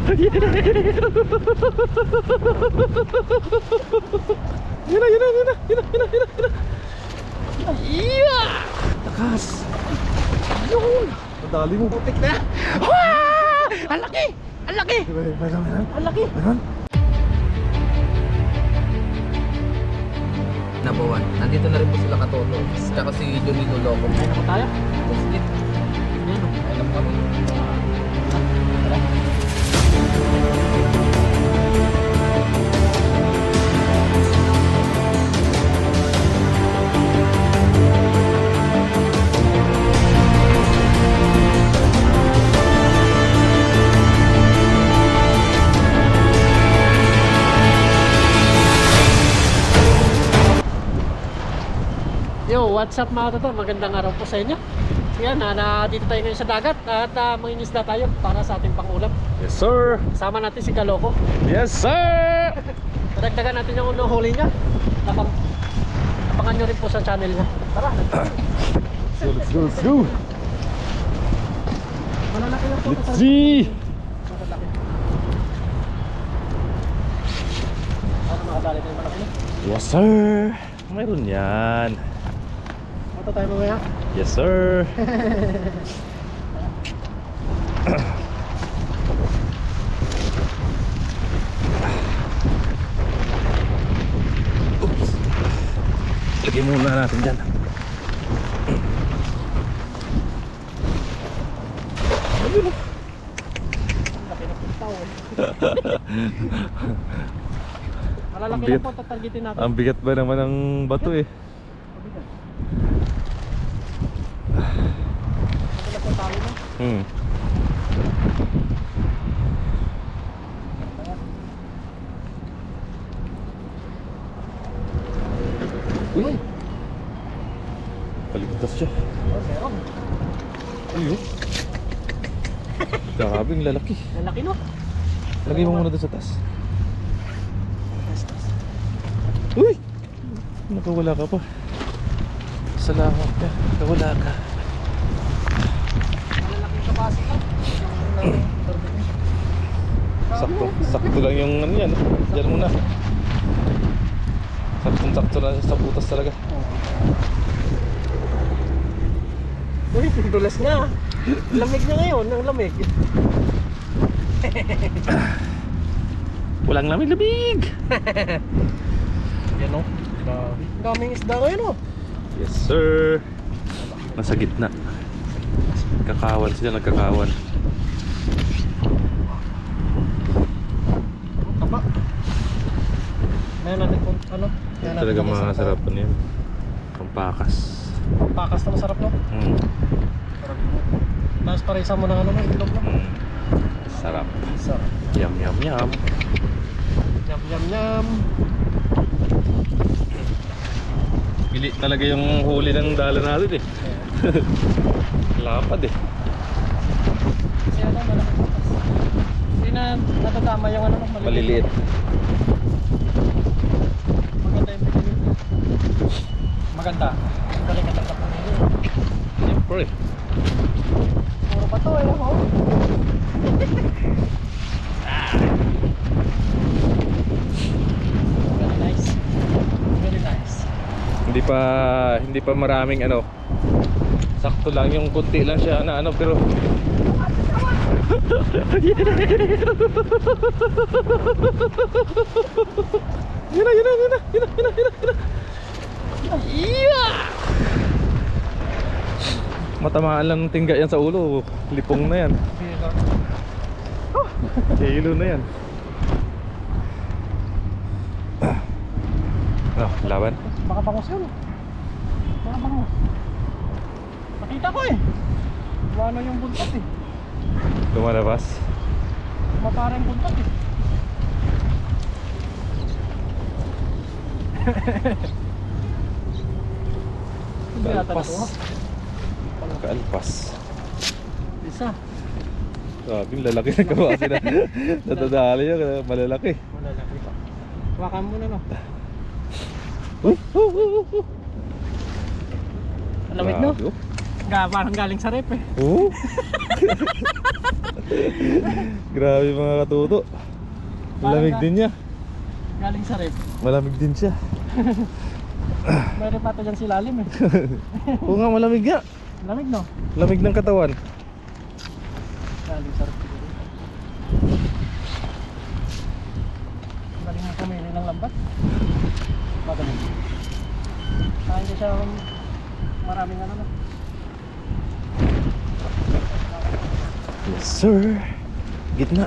Yun na. Yeah! Takas. Yun. Madali mo. Putik na. Ah! Ang laki! Ang laki! Meron. Ang laki! Nabawan. Nandito na rin po sila Katoto. Tsaka si Johnny Loloco. Ay, naku tayo. Sige. Yan o. Ay, naku kami. Yo, what's up mga toto? Magandang araw po sa inyo. Yan, dito tayo ngayon sa dagat at mangingisda tayo para sa ating pangulam. Yes sir. Kasama natin si Kaloco. Yes sir. Padagdagan natin yung huli niya. Abangan nyo rin po sa channel niya. Tara! Let's go. Malalaki lang po. Let's see. Malalaki. Para makadali tayo malaki na. Yes sir. Mayroon yan. Mata tayo mamaya. Yes sir. Oops. Lagay muna natin dyan. Malalaki Bigat. lang po tatargetin natin. Ang bigat ba naman ng bato eh. Madalas ang tali na. Uy. Paligtas siya. Oh, meron. Ayun. Grabing lalaki. Lalaki no? Lagay mo muna doon sa taas. Uy! Nakawala ka pa. Salamat ka. Nakawala ka. Malalaking kapasi ka. Sakto lang yung ano yan. Diyan muna. Sakto na sa butas talaga. Uy, dulas na. Lamig na ngayon, ang lamig. Walang lamig-lamig. Yan o. Grabe. Ang daming isda ngayon o. Yes sir. Nasa gitna. Kakawan sila, nagkakawan. Tapa. Ngayon natin kung ano. Talaga masarap yan. Pampakas. Pakas na masarap no. Tapos parisa mo ng ano no, itlog no. Sarap. Sarap. Yum. Yum yum yum. Pili talaga yung huli ng dala natin eh. Lapad eh. Kasi ano, malaki pakas. Hindi na natatama yung ano no, Maliliit. Maganda yung pinili. Maganda. Galing ka tatap ng hili. Siyempre. Puro pa to eh. Oh. Very nice. Very nice. Hindi pa maraming ano. Sakto lang yung kunti lang siya na ano pero Yun na. Yeah! Matamaan lang ng tingga yan sa ulo. Lipong na yan. Hilo na yan. Laban. Baka bangos yun. Baka bangos. Nakita ko eh. Wala yung buntot eh. Lumalabas. Mapara yung buntot eh. Kalpas. Kalpas. Isa. Sabing lalaki na kabasi na. Natadali yan. Malalaki. Malalaki pa. Hawakan mo na no. Alamig no? Grabe, oh. Parang galing sa rep eh. Oh. Grabe mga katuto. Malamig din niya. Galing sa rep. Malamig din siya. May rep ata dyan si Lalim eh. Oo nga, malamig nga. Lamig no? Lamig ng katawan. Galing sa rep. Galing mo pumili ng lambat. Magaling. Hindi siya maraming ano na. Yes sir. Gitna.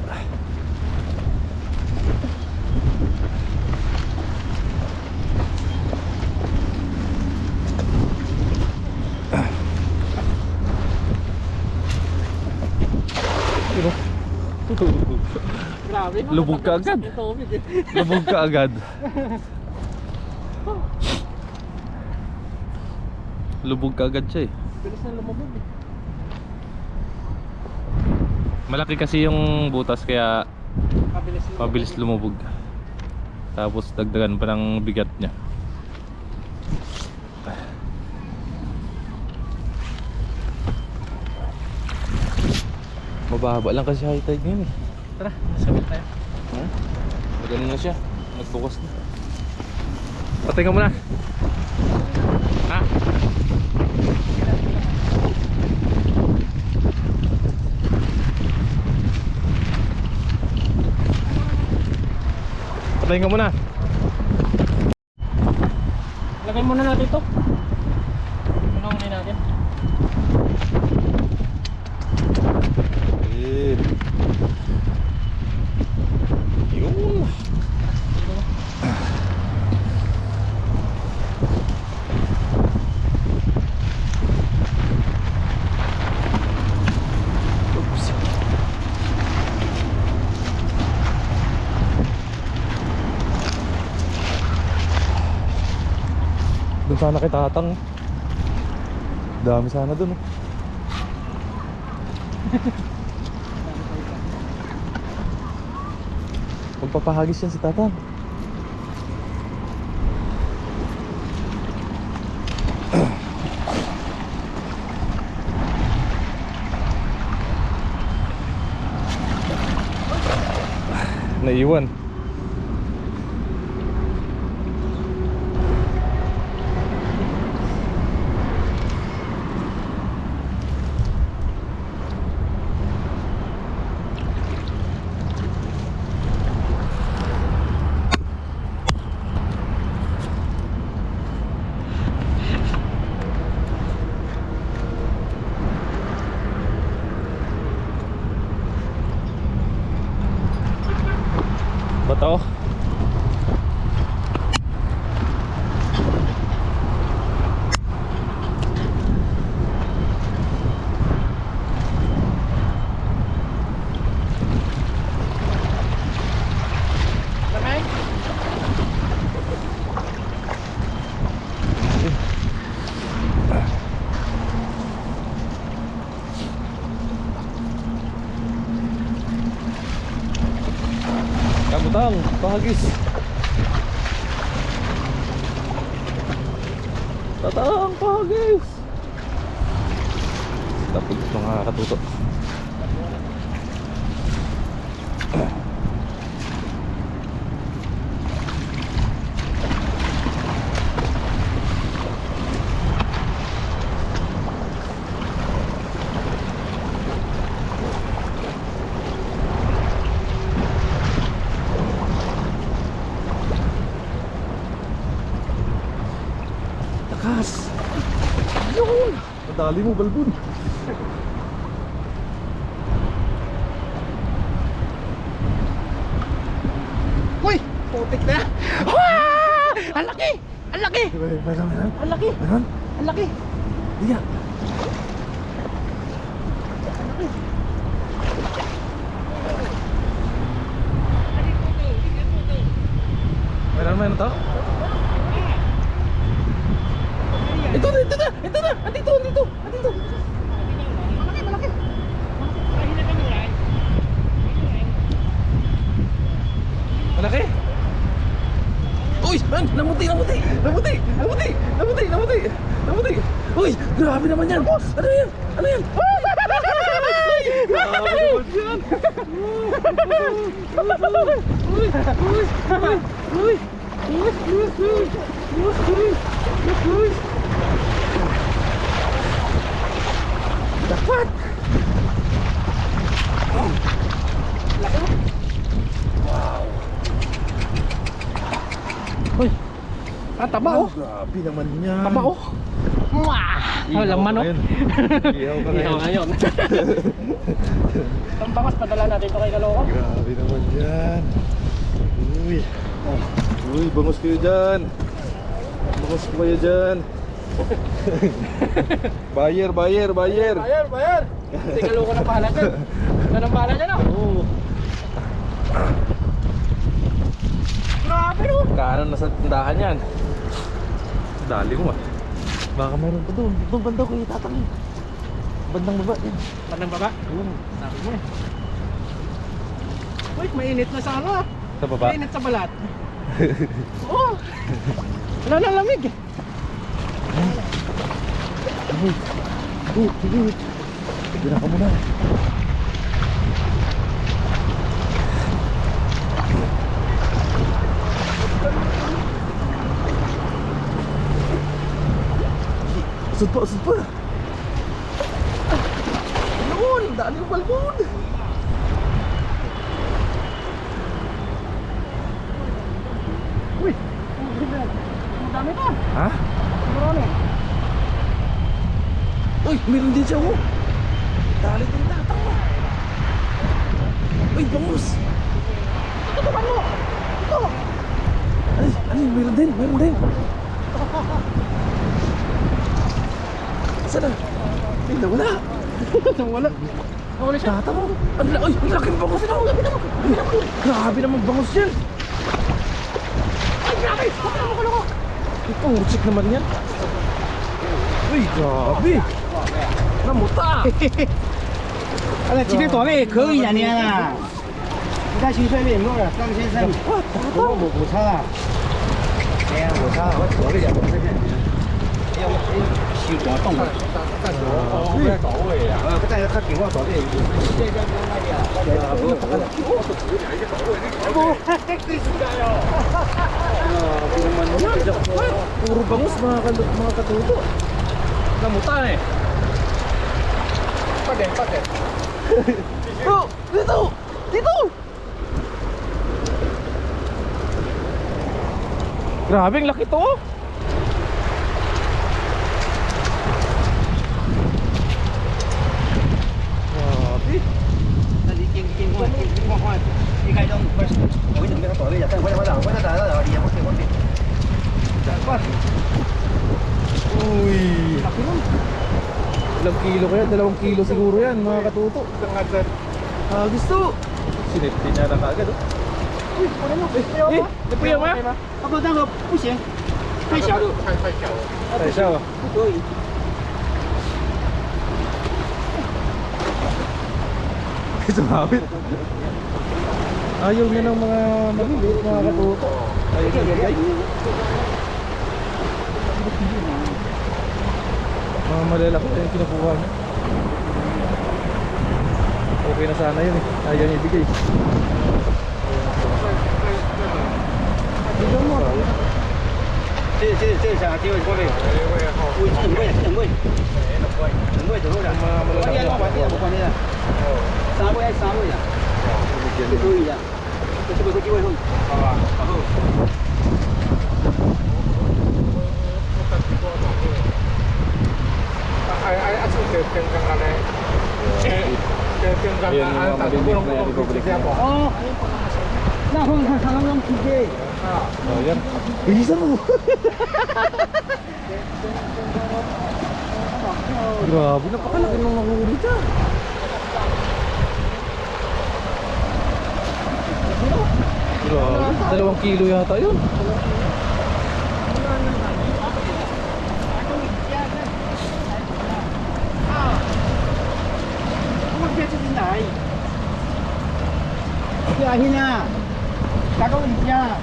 Grabe no? Lubog ka agad. Lubog ka agad. Lubog ka agad siya eh. Bilis na lumubog eh. Malaki kasi yung butas kaya Pabilis mabilis lumubog. Tapos dagdagan pa ng bigat niya. Mababa lang kasi high tide ngayon eh. Tara, sabihin tayo. Magano na siya. Nagbukas na. Patay ka muna. Ha? Patay ka muna. Lagay muna natin ito. Unahin natin. Eh. Yun. Oops. Doon sana kay Tatang. Dami sana doon. Magpapahagis yan si Tatang. Naiwan. Bato. Kabutang, pahagis. Tatang, pahagis. Tapos mga katuto. Lakas. Yun. Madali mo, balbon. Uy! Putik na! Ah! Ang laki! Ang laki! Meron. Ang laki! Meron? Ang laki! Iya. Meron to? Ito na! Andito! Malaki! Malaki? Uy! Namuti! Uy! Grabe naman yan! Ano yan? Dapat. Uy. Ah, taba oh. Grabe naman yan. Taba oh. Wah! Walang manok. Ihaw ka Ihaw ngayon. ngayon. Ang bangas, padala natin ito kay Kaloko. Grabe naman yan. Uy. Uy, bangos kayo dyan. Bangos ko kayo dyan. Bayar. Bayar! Hindi Kaloko na bahala dyan. Yan ang bahala dyan oh. Oo. Grabe no. Kanan na sa tindahan yan. Dali mo ah. Baka mayroon pa doon. Doon banda ko itatangin. Bandang baba yan. Panang baba. Sabi mo eh. Uy, mainit na sa ano ah. Sa baba? Mainit sa balat. Oo. Wala na lamig eh. Sige. Bira ka muna. Usod pa. Noon, daan yung balbon. Uy, ang dami pa. Ha? Marami. Uy, meron din siya oh. Dali din tatang mo. Uy, bangus. Ito ba mo? Ito. Ay, meron din. Saan na? Ay, nawala. Wala. Wala siya. Tata mo. Ay, ang laking bangus na. Grabe naman bangus yan. Ay, grabe. Kaloko. Ito, utsik naman yan. Uy, grabe. Namuta. 这边座位可以呀，你看啊，你看新帅位没有？张先生，我不差了，哎呀，我差了，我坐了点，我这边，哎呀，我西瓜冻了，不但是他给我座位，Puro bangus mga katuto. Namuta eh. Pade. Bro, dito. Grabe, ang laki to. Grabe. 那你经过，你开动，我准备座位呀，等我打，我。 Uy. Ilang kilo kaya? 2 kilo siguro yan mga katuto. Gusto. Sinipti niya na kagad oh. Napuyaw mo? 不，那个不行，太小了， Tayo siya oh. 不可以。 Sumabit. Ayaw niya ng mga maliliit mga katuto. Ayaw niya bigay. Mga malalaki yung kinukuha niya. Okay na sana yun eh. Ayaw niya ibigay.这下机会过来，很贵，走路的。我管你的，3位的，这可以的，这是不是机会送？好吧，然后。 Ayan yung mga maliliit na i-republic na. Oh, na hanggang PJ. Oh, yan. Bilisan mo. Grabe, napakalaki nung nakuhuli ka. Grabe, 2 kilo yata yun. Hina, kakak India.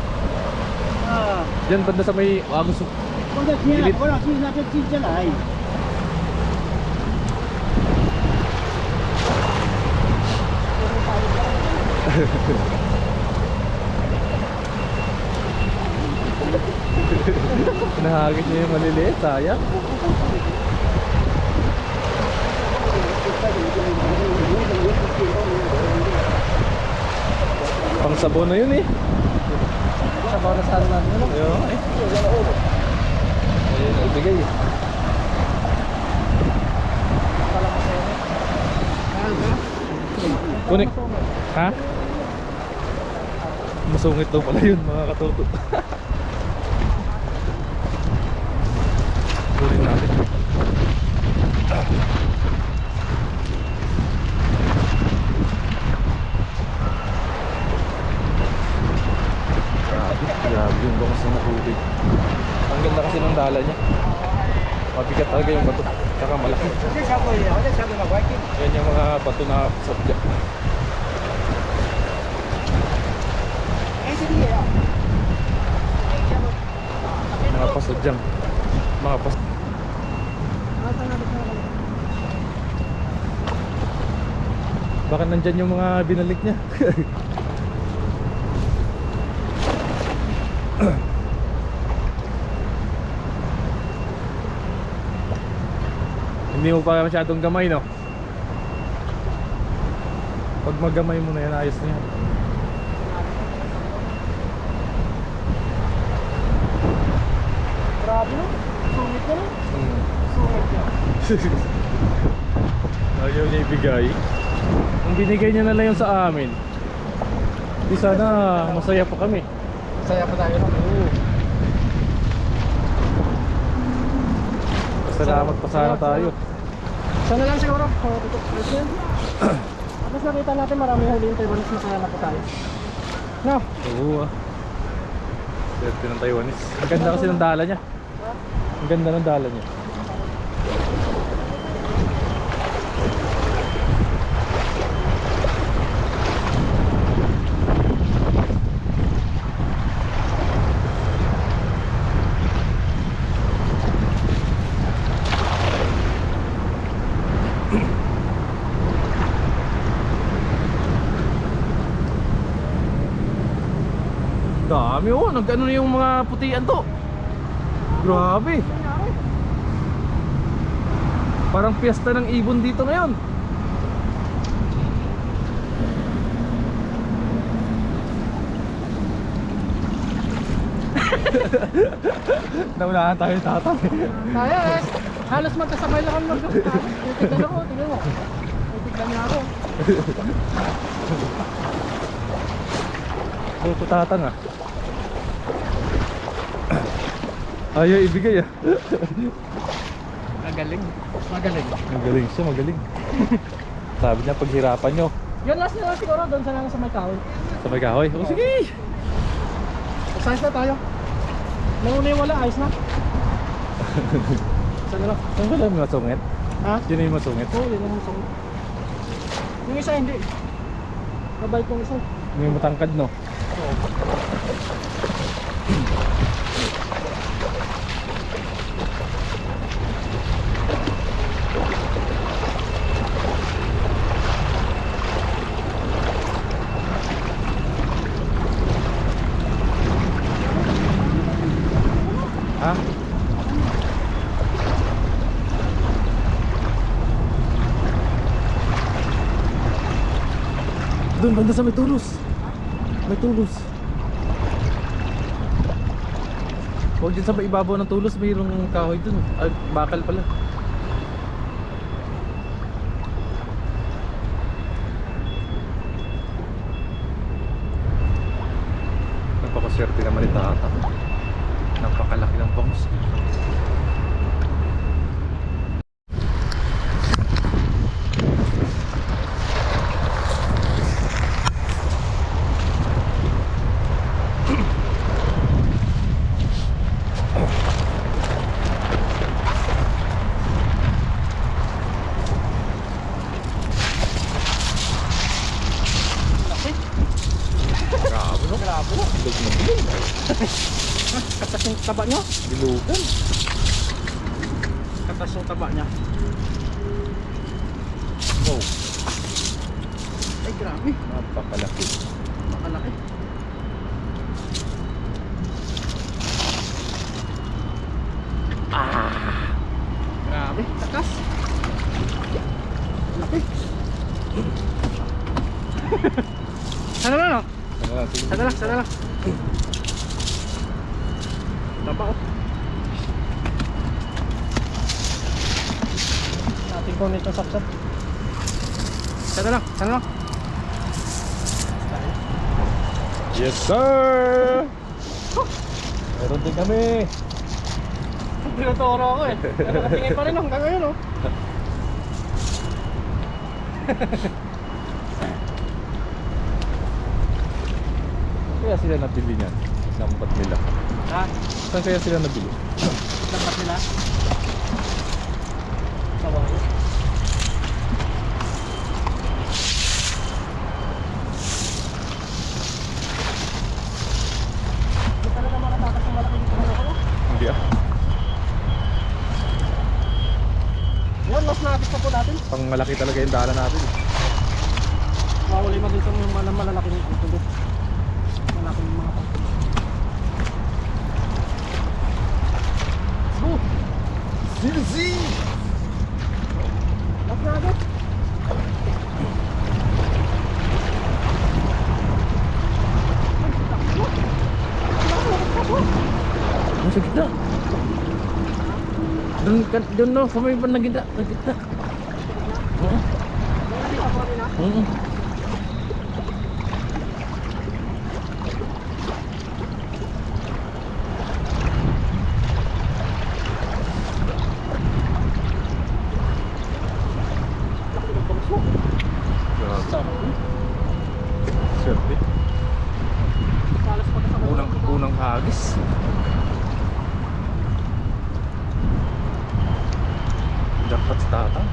Diyan banda sa may Agus. 我在天，我让去那边进进来。Nahagis niya yung maliliit, sayang. Pang sabon na yun eh. Sabaw na saan natin. Ano? Ayun eh. Ayun, ibigay eh. Kunik. Ha? Masungit daw pala yun mga katuto. Kunin natin. Grabe yung bangus ng tubig. Ang ganda kasi ng dala niya. Mabigat talaga yung bato. Tsaka malaki. Yan yung mga bato na sadya. Mga pasadyang. Mga pas... Baka nandyan yung mga binalik niya. Hindi mo pa masyadong gamay, no? Pag magamay mo na yan, ayos na yan. Grabe no? Sungit na no? Sungit na. Ayaw niya ibigay. Kung binigay niya na lang yun sa amin, di sana masaya pa kami. Saya pa tayo no? Oo. Salamat pa sana tayo. Sana lang siguro. Tapos nakita natin marami huli yung Taiwanese, masaya na po tayo. No? Oo ah. Swerte ng Taiwanese. Ang ganda kasi ng dala niya. Ang ganda ng dala niya. Dami oh, nag-ano na yung mga putian to. Grabe. Parang piyesta ng ibon dito ngayon. Naunahan tayo tatang. Kaya eh. Halos magkasabay lang kami mag-halos. Titignan ako, tignan mo. Titignan niya ako. Buto tatang ah. Ayaw ibigay ah. Magaling. Magaling. Magaling siya, magaling. Sabi niya paghirapan nyo Yun last na lang siguro, doon sa lang sa may kahoy. sa may kahoy. O sige. Exercise na tayo. Nanguna yung wala, ayos na. Saan na? Saan ba lang yung masungit? Ha? Yun na yung masungit. Oo, yun ang masungit. Yung isa hindi. Mabait yung isa. Yung may matangkad no. Ha? Doon, banda sa may tulos. May tulos. Huwag dyan sa may ibabaw ng tulos, mayroong kahoy dun. Ay, bakal pala. Napakaswerte naman ni Tata. Napakalaki ng bangus. Grabe no? Grabe no? Bilog na bilog. Katas yung taba nyo. Bilugan. Katas yung taba niya. Wow. Ay, Grabe. Napakalaki. Makalaki. Grabe, takas. Laki. Sana lang, no? Sana lang, sana lang. Tapa ko. Natin ko nito sapsap. Sana lang, sana lang. Yes sir! Meron din kami. Tinuturo ako eh. Pero nakatingin pa rin hanggang ngayon, oh. Kaya sila nabili niyan. Lambat nila. Ha? Saan kaya sila nabili? Dapat nila. Sawayo. Hindi talaga makatakas ng malaki dito mga ako. Hindi ah. Yan, mas nabis pa po natin. Pang malaki talaga yung dala natin. Mawali mo dito yung malalaki ng ito. Malaki ng mga pang. Go! Silsi! Mas nabis! Nasa gitna. Doon no, sa may bandang gitna. Sa gitna. Oo. Swerte. Unang hagis. Dapat si Tatang.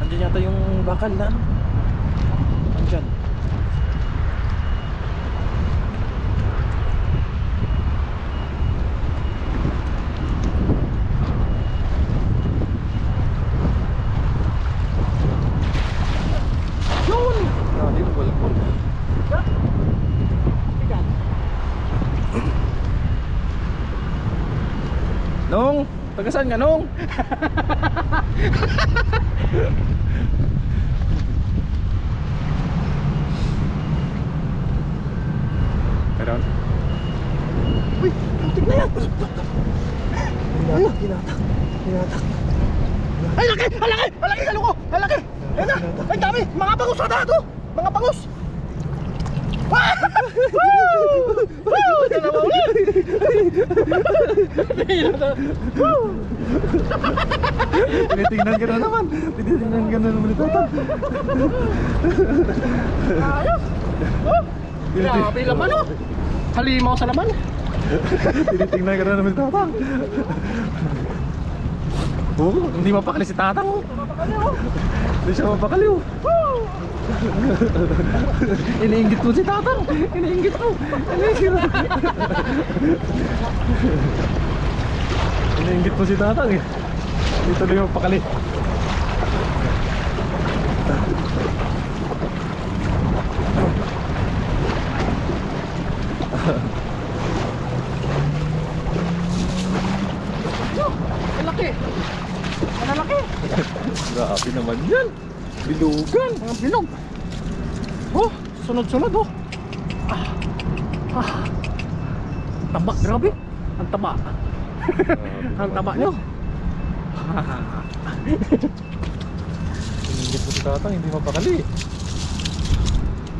Andiyan yata yung bakal na. Andiyan. Yun! Grabe yung balkon. Nung, tagasan ka Nung? Meron? Uy! Putik na yan! Ayun! Hinatak. Ay, laki! Ay, laki! Ay, laki! Kalo ko! Ay, laki! Ayun na! Ay, dami! Mga bangus ata ito! Mga bangus! Ah! Woo! Woo! Ito na ba ulit? Tinitingnan ka na naman. Tinitingnan ka na naman ni Tatang. Ayos! Oh! Grabe laman, oh! Halimaw sa laman! Tinitingnan ka na naman ni Tatang. Oo, hindi mapakali si Tatang. Oh. Hindi siya mapakali. Oh. Iniinggit mo si Tatang. Iniinggit mo. Iniinggit mo si Tatang eh. Dito na yung mapakali. Ang laki! Ang laki! Grabe naman yan. Bilugan. Ang bilog! Oh! Sunod-sunod, oh! Taba, grabe! Ang taba! Ang taba nyo! Iniinggit mo si Tatang, hindi mapakali.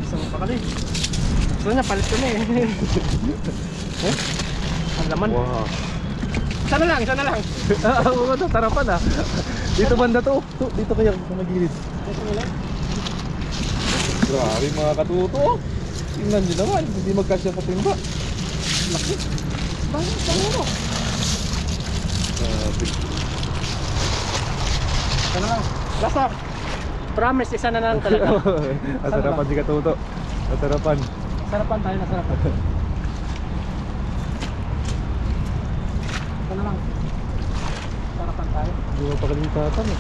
Isang pakali. Gusto niya, palit ko na eh. Oh, ang laman. Wow. Sana lang, sana lang. Oo, tarapan ah. Dito banda to. Dito kaya sa magilid. Grabe mga katuto. Tingnan nyo naman, hindi magkasya sa timba. Laki. Bangus, bangus. Grabe. Sana lang. Last up. Promise, isa na lang talaga. Nasarapan si katuto. Nasarapan. Sarapan tayo, nasarapan. Sana lang. Sarapan tayo. Hindi mo pa kalimtatan eh.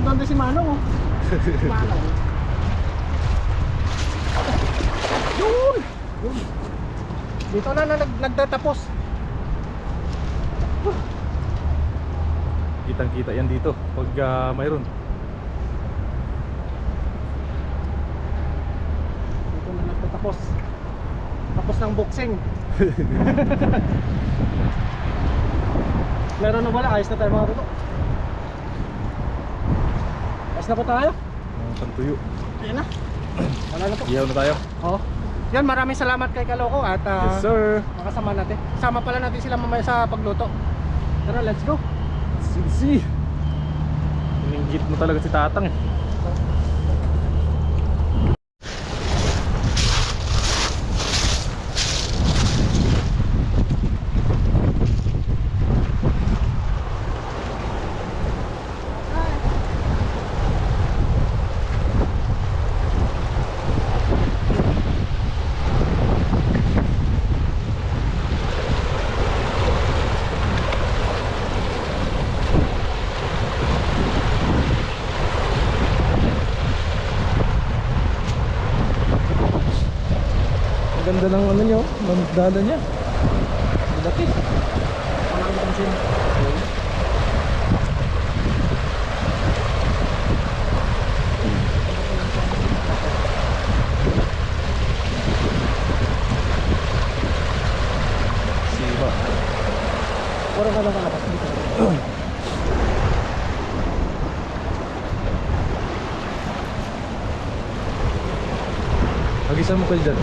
Nandun si Manong oh. Manong. Yun! Yun. Dito na nagtatapos. Kitang kita yan dito pag mayroon. Dito na nagtatapos. Tapos ng boxing. Meron na wala, ayos na tayo mga tuto. Ayos na po tayo. Ang pantuyo. Ayun na. Wala na po. Iyaw na tayo. Oo. Yan, maraming salamat kay Kaloko at Yes sir. makasama natin. Sama pala natin sila mamaya sa pagluto. Tara, let's go. Sige. Ininggit mo talaga si Tatang eh. Ganda ng ano nyo, ng dala niya. Malaki. Walang pansin. Siba. Puro ka lang kalapas dito. Hagisan mo kayo dyan.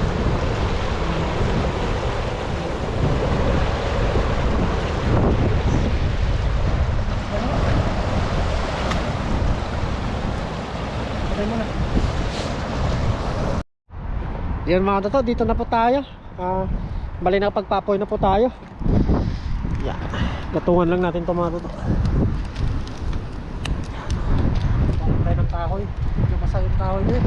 Okay muna. Yan mga toto, dito na po tayo. Bali na pagpapoy na po tayo. Yeah. Gatungan lang natin ito mga toto. Tayo ng kahoy. Medyo masaya yung kahoy nyo eh.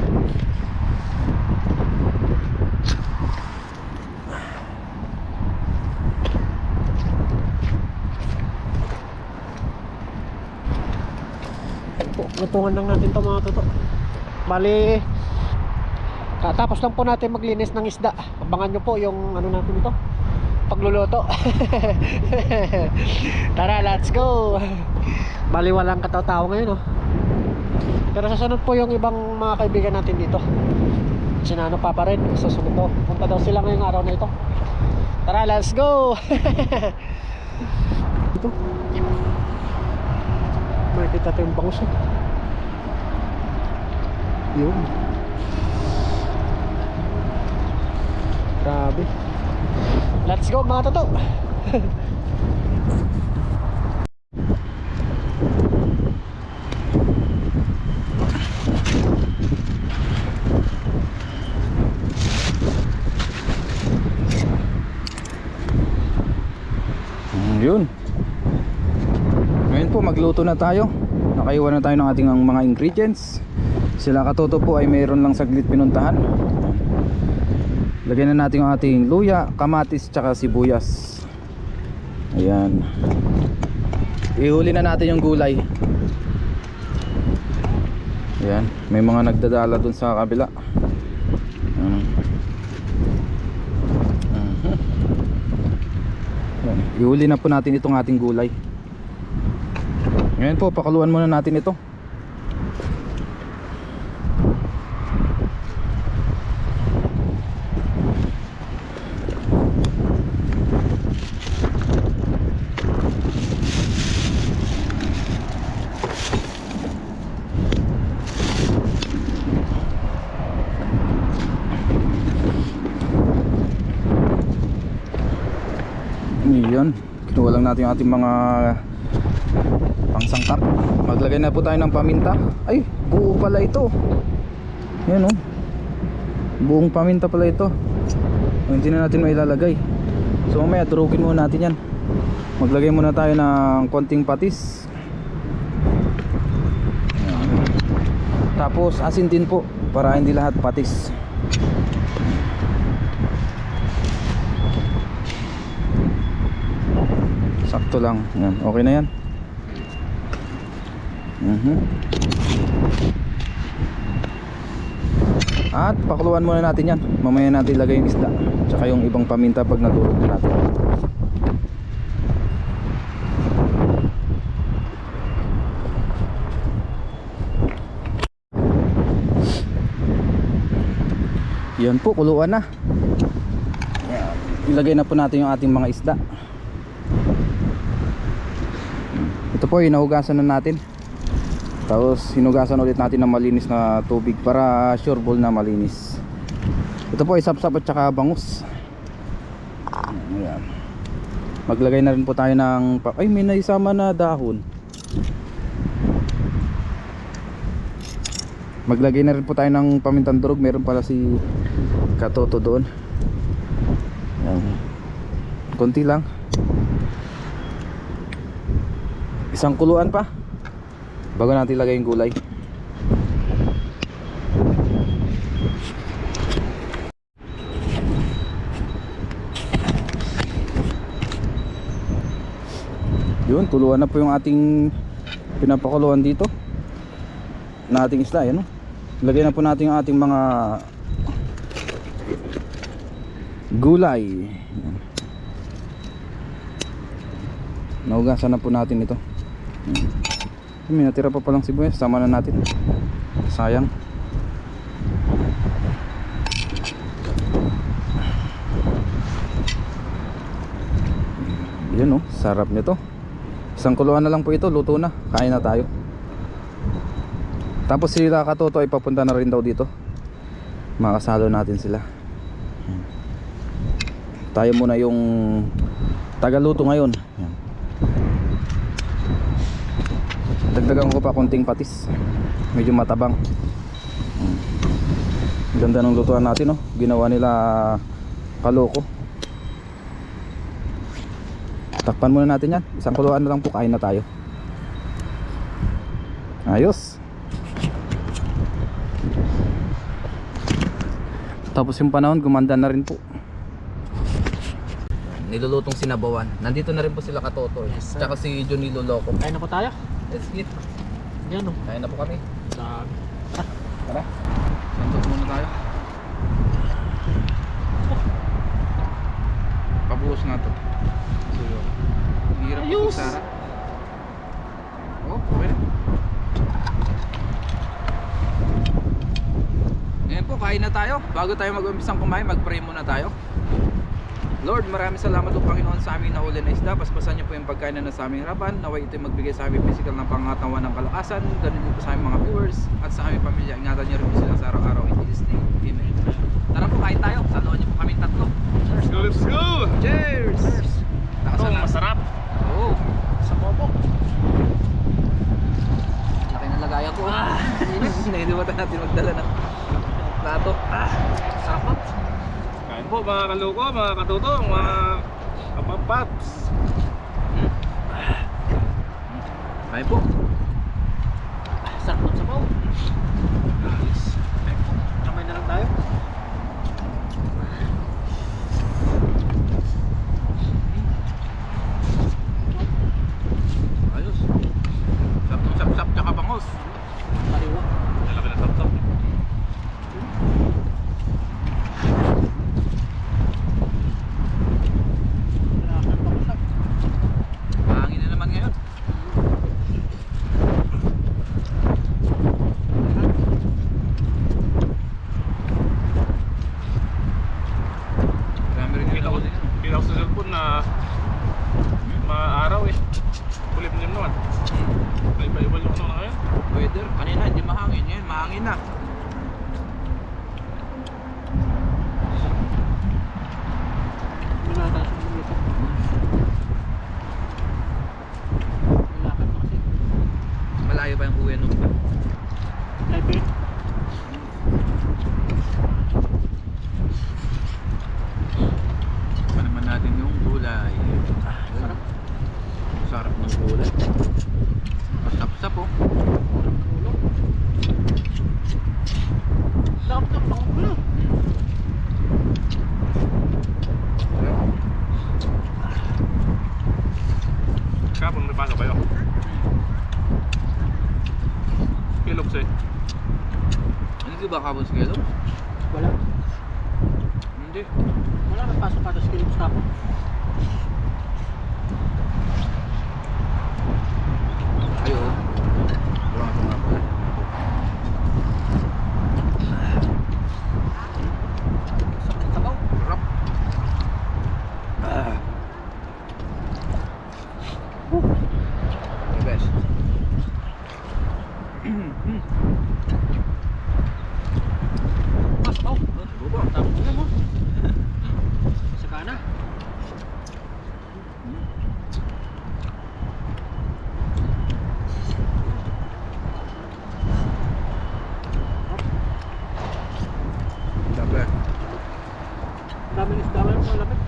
Gatungan lang natin ito mga toto. Bali tapos lang po natin maglinis ng isda. Abangan nyo po yung ano natin ito, pagluluto. Tara, let's go. Bali walang kataw-tao ngayon oh. Pero sasunod po yung ibang mga kaibigan natin dito. Sinano pa rin susunod to. Punta daw sila ngayong araw na ito. Tara, let's go. Ito makikita tayo yung bangus eh. Yun. Grabe. Let's go mga toto. Yun. Ngayon po magluto na tayo. Nakaiwan na tayo ng ating mga ingredients. Sila katoto po ay mayroon lang saglit pinuntahan. Lagyan na natin ang ating luya, kamatis, tsaka sibuyas. Ayan. Ihuli na natin yung gulay. Ayan. May mga nagdadala dun sa kabila. Ayan. Ihuli na po natin itong ating gulay. Ngayon po, pakuluan muna natin ito. Yan, kinuha lang natin yung ating mga pangsangkap. Maglagay na po tayo ng paminta. Ay, buo pala ito. Yan o, buong paminta pala ito. Hindi na natin mailalagay. So mamaya turugin muna natin yan. Maglagay muna tayo ng konting patis. Ayan. Tapos asin din po para hindi lahat patis. Sakto lang. Yan. Okay na yan. At pakuluan muna natin yan. Mamaya natin ilagay yung isda tsaka yung ibang paminta pag naturog na natin. Yan po, kuluan na. Yan. Ilagay na po natin yung ating mga isda. Ito po, hinugasan na natin. Tapos hinugasan ulit natin ng malinis na tubig para sure ball na malinis. Ito po, isapsap at saka bangus. Ayan. Maglagay na rin po tayo ng... Ay, may naisama na dahon. Maglagay na rin po tayo ng pamintang durog. Meron pala si Katoto doon. Ayan. Konti lang. Isang kuluan pa bago natin ilagay yung gulay. Yun, tuluan na po yung ating pinapakuluan dito na ating isda. Yan, ilagay na po natin yung ating mga gulay. Naugasan na po natin ito. May natira pa palang sibuyas, sama na natin. Sayang. Yan, sarap nito. Isang kuluan na lang po ito, luto na. Kain na tayo. Tapos sila Katoto ay papunta na rin daw dito. Makasalo natin sila. Tayo muna yung tagaluto ngayon. Yan. Dagdagan ko pa konting patis. Medyo matabang. Ganda ng lutuan natin, ginawa nila kaloko. Takpan muna natin yan. Isang kuluan na lang po, kain na tayo. Ayos. Tapos yung panahon gumanda na rin po. Nilulutong sinabawan. Nandito na rin po sila Katoto. Yes, tsaka si Johnny Loloco. Kain na po tayo. Let's eat. Yan, Kain na po kami. Tara. Santok muna tayo. Pabuhos nga to. Hirap Ayos. Sara. Oh, okay na. Ngayon po, kain na tayo. Bago tayo mag-umpisang kumain, mag-pray muna tayo. Lord, maraming salamat po Panginoon sa aming nahuli na isda. Paspasan niyo po yung pagkain na nasa aming harapan. Naway ito magbigay sa aming physical ng pangatawan ng kalakasan. Ganun din po sa aming mga viewers at sa aming pamilya. Ingatan niyo rin po sila sa araw-araw. In Jesus' name, amen. Tara po, kain tayo. Saluhan niyo po kami tatlo. Let's go, let's go! Cheers! Nakasala. Masarap! Oo. Sa bobo. Laki ng lagayan ko. Nainiwatan natin magdala ng plato. Sarap. Kain po mga kaloko, mga katuto, mga kapapaps. Kain po. Sarap ng sabaw. Kamay na lang tayo. Ayos. Sap-sap tsaka bangos. Kaliwa. Malaki na sap-sap. Mahangin na naman ngayon. Marami rin Kita ko sa cellphone na maaraw kulit niyo naman. Iba-iba yung ano na ngayon. weather. Kanina hindi mahangin. Ngayon mahangin na. Wala tayo sa dito. Lakad mo kasi. Malayo pa yung uwi nung pa. Live Ulan. Pasap-sap oh. Dapat ako gulo. Kapon may pasok kayo. Kilog sa'yo. Ano di ba kapon sa kilo? Wala. Hindi. Wala nagpasok ka sa kilobs kapon. Ayo. Kurang ako nga pala. Sabaw. Sarap. The best. Sabaw. Bubo. Tapos na mo. Sagana. Dapat. Daming isda lang mga lamit.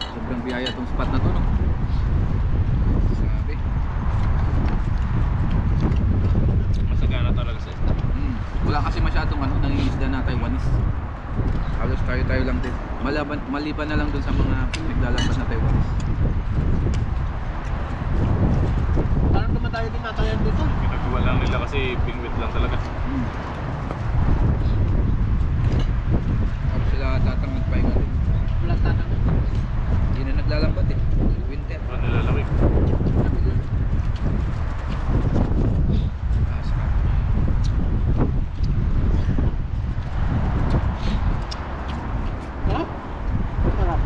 Sobrang biyaya tong spot na to, no? Sabi. Masagana talaga sa isda. Wala kasi masyadong ano, nangingisda na Taiwanese. Halos tayo lang din. Maliban na lang dun sa mga naglalabas na Taiwanese. Parang naman tayo din natayan dito. Pinagawa lang nila kasi pingwit lang talaga. Tapos sila tatangig pa yung Wala tanang. hindi na naglalambat eh. Winter. Pero nilalawig. Ah, sarap. Ha? Sarap.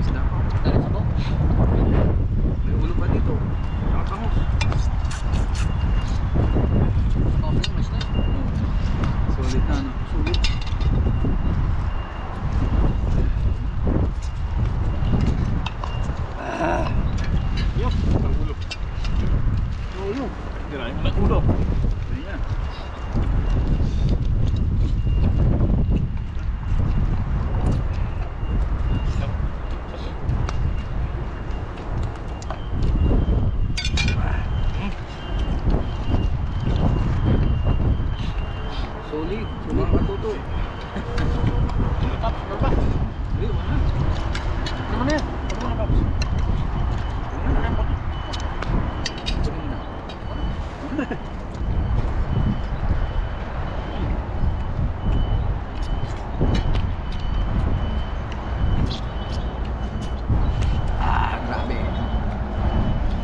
Isda pa. Dali sabaw. May ulo pa dito. Nakatangos. Sabaw na mas na. Solid na, no? Sulit. Yup, ang ulo. Ulo. Tirahin mo ng ulo. Pwede na. Solid. Mga katuto. Paps, ano ba? Hindi, wala. Ano na yan? Ano na Paps? Wala na. Tuloy na. Grabe.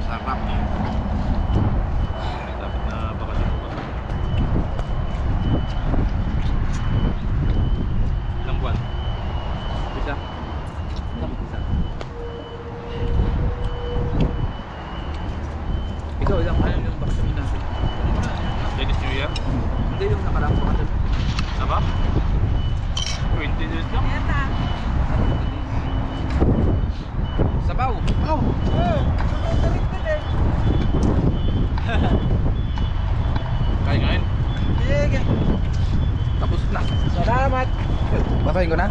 Sarap. Dapat na bakasyon ko. Ilang buwan? Isa. Isa. Ikaw, ilang ano yung vaccine natin? Chinese New Year? Hindi yung nakarang vaccine. Sama? 20 days lang? Sabaw! Oh! Kain. Sige. Tapos na. Salamat. Basahin ko na?